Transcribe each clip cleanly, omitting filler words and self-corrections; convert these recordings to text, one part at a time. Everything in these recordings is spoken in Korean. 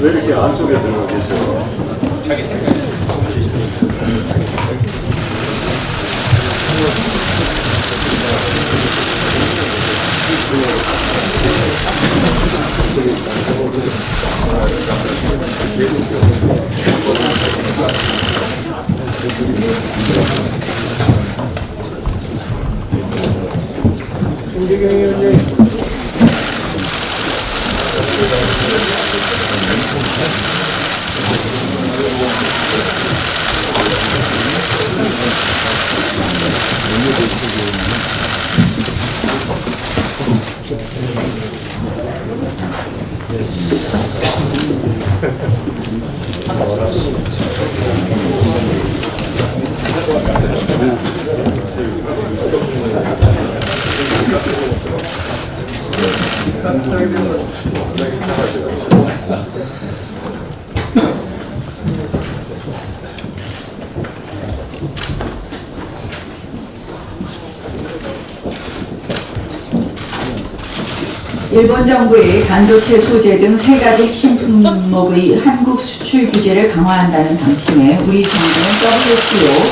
왜 이렇게 안쪽에 들어가 계세요? 자기 생각. 김재경 위원님. 일본 정부의 반도체 소재 등 세 가지 핵심 품목의 한국 수출 규제를 강화한다는 방침에 우리 정부는 WTO,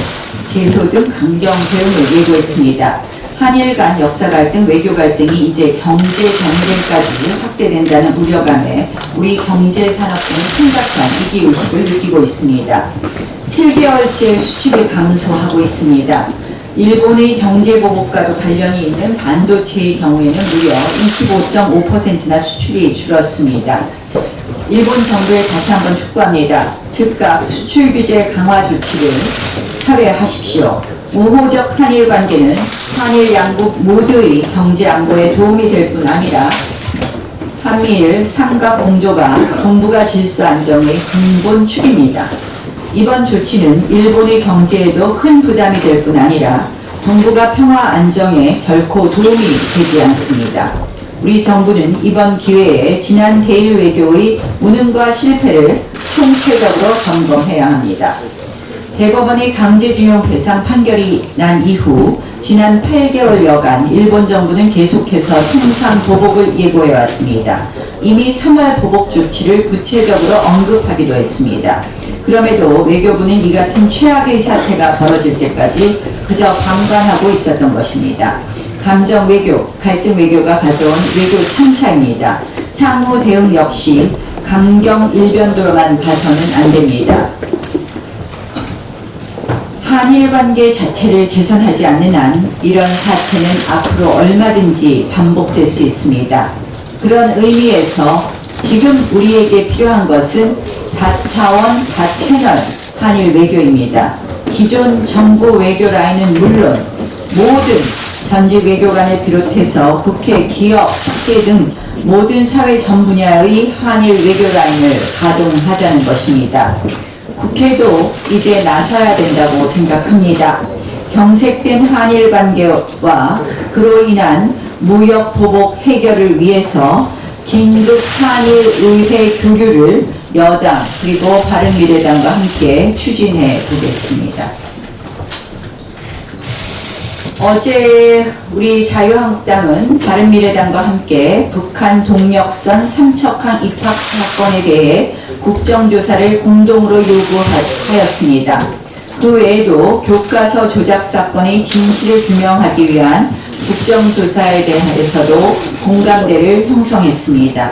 제소 등 강경 대응을 예고했습니다. 한일 간 역사 갈등, 외교 갈등이 이제 경제 경쟁까지 확대된다는 우려감에 우리 경제 산업 등은 심각한 위기의식을 느끼고 있습니다. 7개월째 수출이 감소하고 있습니다. 일본의 경제보복과도 관련이 있는 반도체의 경우에는 무려 25.5%나 수출이 줄었습니다. 일본 정부에 다시 한번 촉구합니다. 즉각 수출 규제 강화 조치를 철회하십시오. 우호적 한일 관계는 한일 양국 모두의 경제 안보에 도움이 될 뿐 아니라 한미일 삼각 공조가 동북아 질서 안정의 근본 축입니다. 이번 조치는 일본의 경제에도 큰 부담이 될 뿐 아니라 동북아 평화 안정에 결코 도움이 되지 않습니다. 우리 정부는 이번 기회에 지난 대일 외교의 무능과 실패를 총체적으로 점검해야 합니다. 대법원의 강제징용 배상 판결이 난 이후 지난 8개월여간 일본 정부는 계속해서 통상 보복을 예고해왔습니다. 이미 3월 보복 조치를 구체적으로 언급하기도 했습니다. 그럼에도 외교부는 이 같은 최악의 사태가 벌어질 때까지 그저 방관하고 있었던 것입니다. 감정 외교, 갈등 외교가 가져온 외교 참사입니다. 향후 대응 역시 강경 일변도로만 봐서는 안 됩니다. 한일 관계 자체를 개선하지 않는 한 이런 사태는 앞으로 얼마든지 반복될 수 있습니다. 그런 의미에서 지금 우리에게 필요한 것은 다차원, 다채널 한일 외교입니다. 기존 정부 외교 라인은 물론 모든 전직 외교관을 비롯해서 국회, 기업, 학계 등 모든 사회 전 분야의 한일 외교 라인을 가동하자는 것입니다. 국회도 이제 나서야 된다고 생각합니다. 경색된 한일 관계와 그로 인한 무역 보복 해결을 위해서 긴급 한일 의회 교류를 여당 그리고 바른미래당과 함께 추진해 보겠습니다. 어제 우리 자유한국당은 바른미래당과 함께 북한 동력선 삼척항 입학 사건에 대해 국정조사를 공동으로 요구하였습니다. 그 외에도 교과서 조작 사건의 진실을 규명하기 위한 국정조사에 대해서도 공감대를 형성했습니다.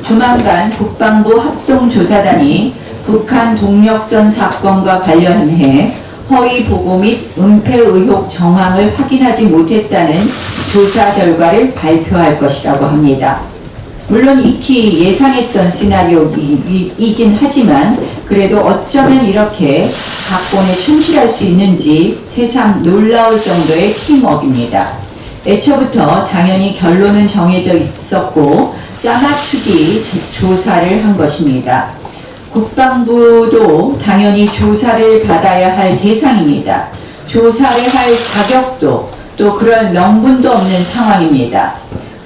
조만간 국방부 합동조사단이 북한 동력선 사건과 관련해 허위 보고 및 은폐 의혹 정황을 확인하지 못했다는 조사 결과를 발표할 것이라고 합니다. 물론 익히 예상했던 시나리오이긴 하지만 그래도 어쩌면 이렇게 각본에 충실할 수 있는지 새삼 놀라울 정도의 팀워크입니다. 애초부터 당연히 결론은 정해져 있었고 짜맞추기 조사를 한 것입니다. 국방부도 당연히 조사를 받아야 할 대상입니다. 조사를 할 자격도 또 그럴 명분도 없는 상황입니다.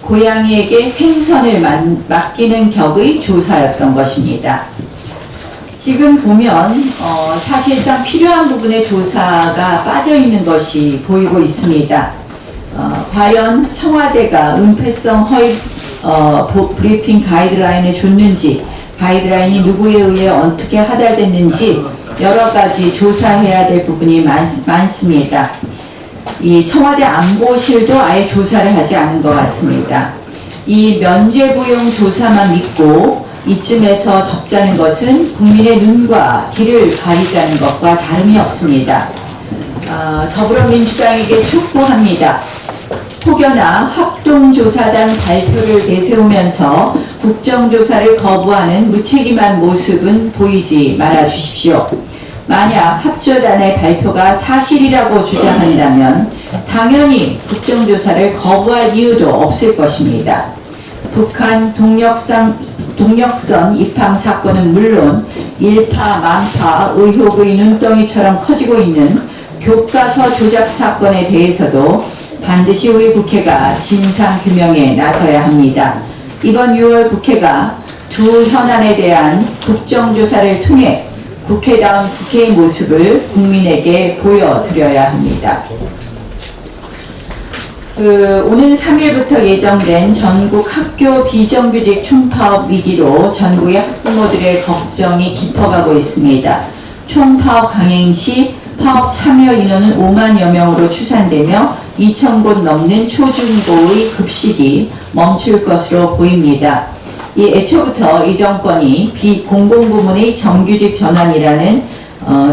고양이에게 생선을 맡기는 격의 조사였던 것입니다. 지금 보면 사실상 필요한 부분의 조사가 빠져있는 것이 보이고 있습니다. 과연 청와대가 은폐성 허위 브리핑 가이드라인을 줬는지, 가이드라인이 누구에 의해 어떻게 하달됐는지 여러 가지 조사해야 될 부분이 많습니다. 이 청와대 안보실도 아예 조사를 하지 않은 것 같습니다. 이 면죄부용 조사만 믿고 이쯤에서 덮자는 것은 국민의 눈과 귀를 가리자는 것과 다름이 없습니다. 더불어민주당에게 촉구합니다. 혹여나 합동조사단 발표를 내세우면서 국정조사를 거부하는 무책임한 모습은 보이지 말아 주십시오. 만약 합조단의 발표가 사실이라고 주장한다면 당연히 국정조사를 거부할 이유도 없을 것입니다. 북한 동력선 입항 사건은 물론 일파만파 의혹의 눈덩이처럼 커지고 있는 교과서 조작 사건에 대해서도 반드시 우리 국회가 진상규명에 나서야 합니다. 이번 6월 국회가 두 현안에 대한 국정조사를 통해 국회다운 국회의 모습을 국민에게 보여드려야 합니다. 오는 3일부터 예정된 전국 학교 비정규직 총파업 위기로 전국의 학부모들의 걱정이 깊어가고 있습니다. 총파업 강행 시 파업 참여 인원은 5만여 명으로 추산되며 2,000곳 넘는 초중고의 급식이 멈출 것으로 보입니다. 이 애초부터 이 정권이 공공부문의 정규직 전환이라는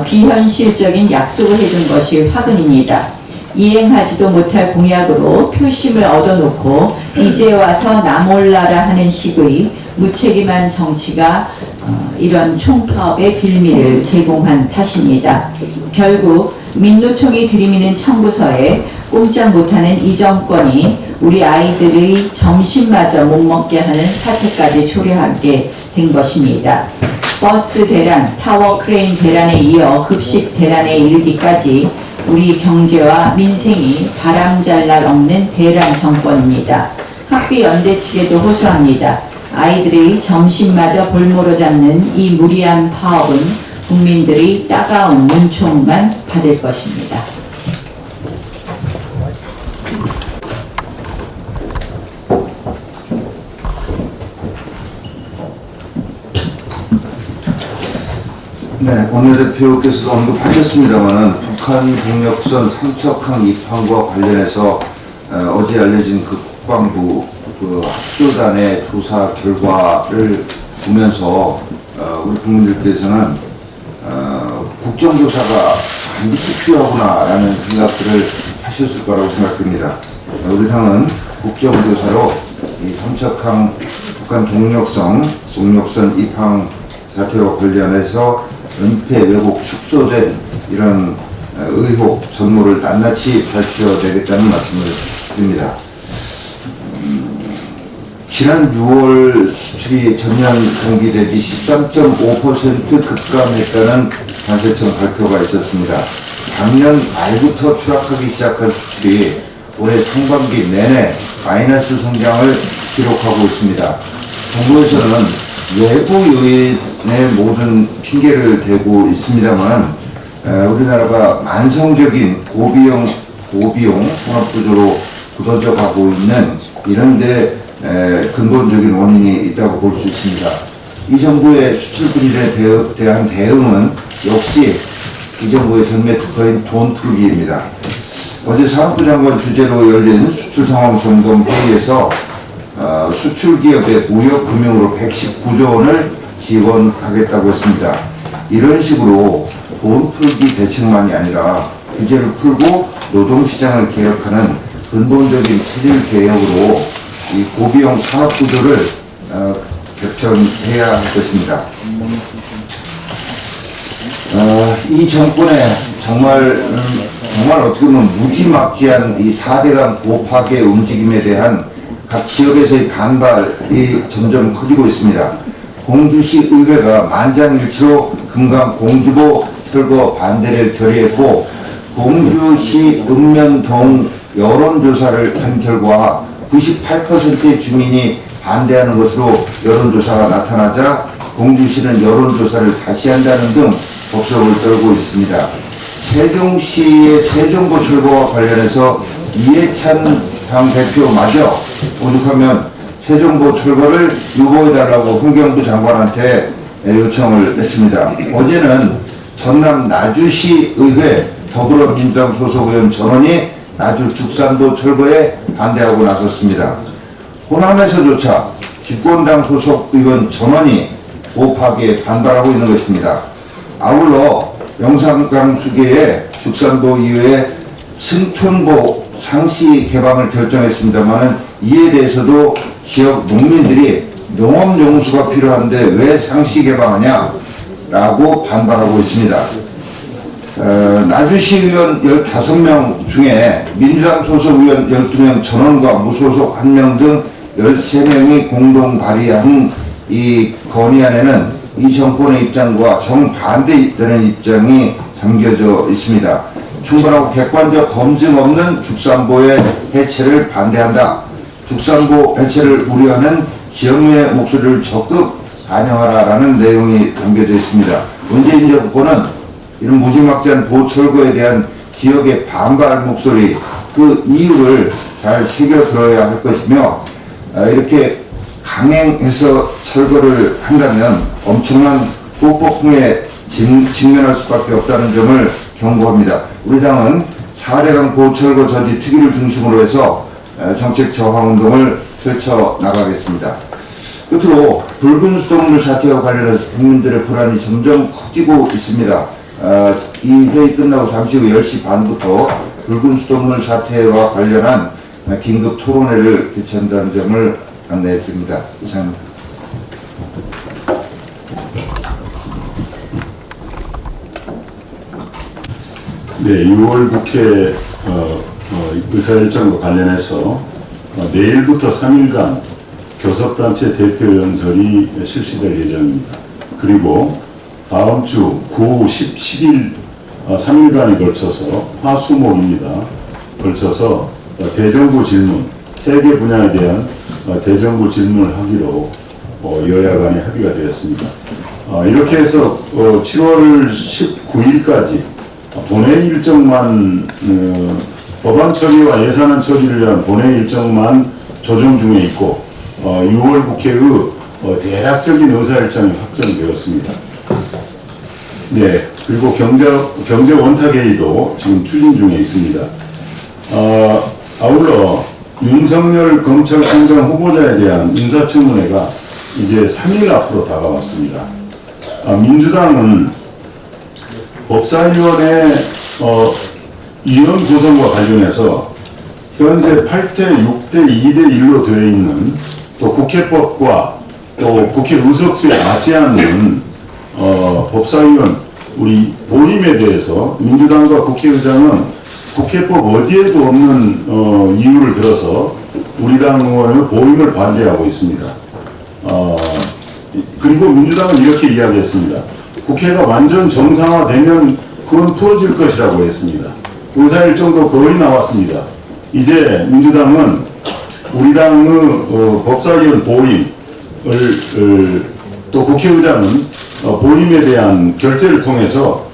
비현실적인 약속을 해준 것이 화근입니다. 이행하지도 못할 공약으로 표심을 얻어놓고 이제 와서 나 몰라라 하는 식의 무책임한 정치가 이런 총파업의 빌미를 제공한 탓입니다. 결국 민노총이 들이미는 청구서에 꼼짝 못하는 이 정권이 우리 아이들의 점심마저 못 먹게 하는 사태까지 초래하게 된 것입니다. 버스 대란, 타워 크레인 대란에 이어 급식 대란에 이르기까지 우리 경제와 민생이 바람잘 날 없는 대란 정권입니다. 학비연대 측에도 호소합니다. 아이들의 점심마저 볼모로 잡는 이 무리한 파업은 국민들의 따가운 눈총만 받을 것입니다. 네, 원내대표께서도 언급하셨습니다만 북한 동력선 삼척항 입항과 관련해서 어제 알려진 그 국방부 합조단의 조사 결과를 보면서 우리 국민들께서는 국정조사가 반드시 필요하구나라는 생각들을 하셨을 거라고 생각됩니다. 우리 당은 국정조사로 이 삼척항 북한 동력선 입항 사태와 관련해서 은폐 왜곡 축소된 이런 의혹 전모를 낱낱이 밝혀내겠다는 말씀을 드립니다. 지난 6월 수출이 전년 동기 대비 13.5% 급감했다는 관세청 발표가 있었습니다. 작년 말부터 추락하기 시작한 수출이 올해 상반기 내내 마이너스 성장을 기록하고 있습니다. 정부에서는 외부 요인의 모든 핑계를 대고 있습니다만 우리나라가 만성적인 고비용 산업구조로 굳어져 가고 있는 이런 데 근본적인 원인이 있다고 볼 수 있습니다. 이 정부의 수출 분열에 대한 대응은 역시 이 정부의 전매 특허인 돈 풀기입니다. 어제 산업부 장관 주재로 열린 수출 상황 점검 회의에서 수출 기업의 무역 금융으로 119조 원을 지원하겠다고 했습니다. 이런 식으로 돈 풀기 대책만이 아니라 규제를 풀고 노동시장을 개혁하는 근본적인 체질 개혁으로 이 고비용 산업 구조를 개편해야 할 것입니다. 이 정권의 정말 어떻게 보면 무지막지한 이 4대강 고파괴 움직임에 대한 각 지역에서의 반발이 점점 커지고 있습니다. 공주시 의회가 만장일치로 금강 공주보 철거 반대를 결의했고, 공주시 읍면동 여론조사를 한 결과 98%의 주민이 반대하는 것으로 여론조사가 나타나자 공주시는 여론조사를 다시 한다는 등 법석을 떨고 있습니다. 세종시의 세종보 철거와 관련해서 이해찬 당대표마저 오죽하면 세종보 철거를 유보해달라고 환경부 장관한테 요청을 했습니다. 어제는 전남 나주시 의회 더불어민주당 소속 의원 전원이 나주 죽산도 철거에 반대하고 나섰습니다. 호남에서조차 집권당 소속 의원 전원이 고파괴에 반발하고 있는 것입니다. 아울러 영산강수계의 죽산도 이외에 승촌보 상시 개방을 결정했습니다만 이에 대해서도 지역 농민들이 농업용수가 필요한데 왜 상시 개방하냐 라고 반발하고 있습니다. 나주시의원 15명 중에 민주당 소속 의원 12명 전원과 무소속 1명 등 13명이 공동 발의한 이 건의안에는 이 정권의 입장과 정반대되는 입장이 담겨져 있습니다. 충분하고 객관적 검증 없는 죽산보의 해체를 반대한다. 죽산보 해체를 우려하는 지역민의 목소리를 적극 반영하라라는 내용이 담겨져 있습니다. 문재인 정권은 이런 무지막지한 보철거에 대한 지역의 반발 목소리, 그 이유를 잘 새겨 들어야 할 것이며, 이렇게 강행해서 철거를 한다면 엄청난 후폭풍에 직면할 수밖에 없다는 점을 경고합니다. 우리 당은 4대강 보철거 저지 특위를 중심으로 해서 정책 저항운동을 펼쳐나가겠습니다. 끝으로 붉은 수돗물 사태와 관련해서 국민들의 불안이 점점 커지고 있습니다. 이 회의 끝나고 잠시 후 10시 반부터 붉은 수돗물 사태와 관련한 긴급 토론회를 개최한다는 점을 안내해 드립니다. 이상입니다. 네, 6월 국회 의사일정과 관련해서 내일부터 3일간 교섭단체 대표연설이 실시될 예정입니다. 그리고 다음 주 9, 10, 10일 3일간에 걸쳐서 화수목입니다. 걸쳐서 대정부 질문, 세 개 분야에 대한 대정부 질문을 하기로 여야 간에 합의가 되었습니다. 이렇게 해서 7월 19일까지 본회의 일정만 법안 처리와 예산안 처리를 위한 본회의 일정만 조정 중에 있고 6월 국회의 대략적인 의사일정이 확정되었습니다. 네, 그리고 경제 원탁회의도 지금 추진 중에 있습니다. 아울러 윤석열 검찰총장 후보자에 대한 인사청문회가 이제 3일 앞으로 다가왔습니다. 민주당은 법사위원회 위원 구성과 관련해서 현재 8대 6대 2대 1로 되어 있는 또 국회법과 또 국회 의석수에 맞지 않는 법사위원 우리 보임에 대해서 민주당과 국회의장은 국회법 어디에도 없는 이유를 들어서 우리 당 의원의 보임을 반대하고 있습니다. 그리고 민주당은 이렇게 이야기했습니다. 국회가 완전 정상화되면 그건 풀어질 것이라고 했습니다. 의사일정도 거의 나왔습니다. 이제 민주당은 우리 당의 법사위원 보임을 또 국회의장은 보임에 대한 결재를 통해서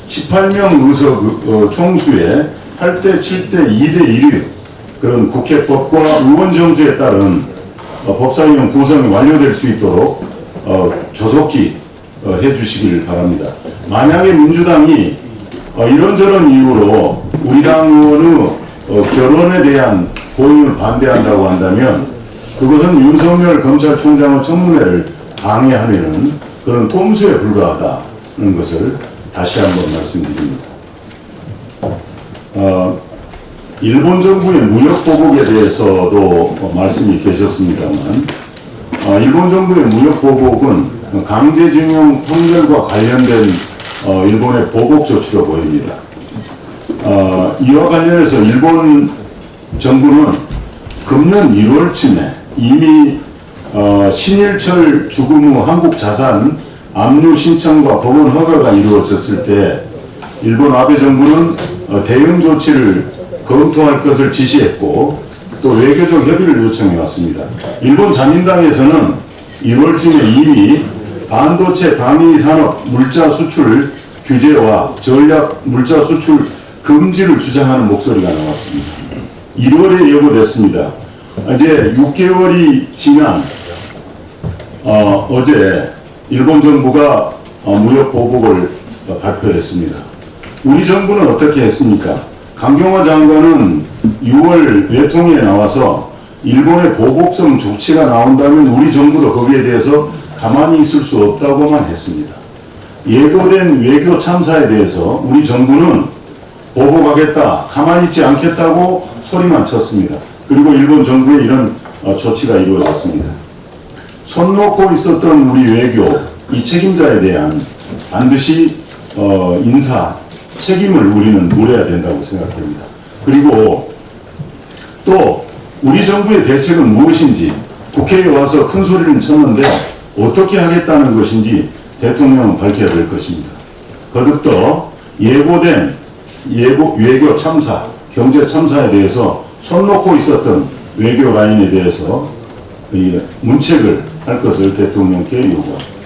18명 의석 총수에 8대 7대 2대 1의 그런 국회법과 의원 정수에 따른 법사위원 구성이 완료될 수 있도록 조속히 해주시길 바랍니다. 만약에 민주당이 이런저런 이유로 우리 당 의원의 결혼에 대한 보임을 반대한다고 한다면 그것은 윤석열 검찰총장의 청문회를 방해하는 그런 통수에 불과하다는 것을 다시 한번 말씀드립니다. 일본 정부의 무역 보복에 대해서도 말씀이 계셨습니다만 일본 정부의 무역 보복은 강제징용 판결과 관련된 일본의 보복 조치로 보입니다. 이와 관련해서 일본 정부는 금년 1월쯤에 이미 신일철 죽음 후 한국 자산 압류 신청과 법원 허가가 이루어졌을 때 일본 아베 정부는 대응 조치를 검토할 것을 지시했고 또 외교적 협의를 요청해 왔습니다. 일본 자민당에서는 1월쯤에 이미 반도체 방위 산업 물자 수출 규제와 전략 물자 수출 금지를 주장하는 목소리가 나왔습니다. 1월에 예고됐습니다. 이제 6개월이 지난 어제 일본 정부가 무역 보복을 발표했습니다. 우리 정부는 어떻게 했습니까? 강경화 장관은 6월 외통위에 나와서 일본의 보복성 조치가 나온다면 우리 정부도 거기에 대해서 가만히 있을 수 없다고만 했습니다. 예고된 외교 참사에 대해서 우리 정부는 보복하겠다, 가만히 있지 않겠다고 소리만 쳤습니다. 그리고 일본 정부의 이런 조치가 이루어졌습니다. 손 놓고 있었던 우리 외교, 이 책임자에 대한 반드시 인사 책임을 우리는 물어야 된다고 생각합니다. 그리고 또 우리 정부의 대책은 무엇인지 국회에 와서 큰 소리를 쳤는데 어떻게 하겠다는 것인지 대통령은 밝혀야 될 것입니다. 거듭더 예고된 외교 참사, 경제 참사에 대해서 손 놓고 있었던 외교 라인에 대해서 문책을 할 것을 대통령께 요구합니다.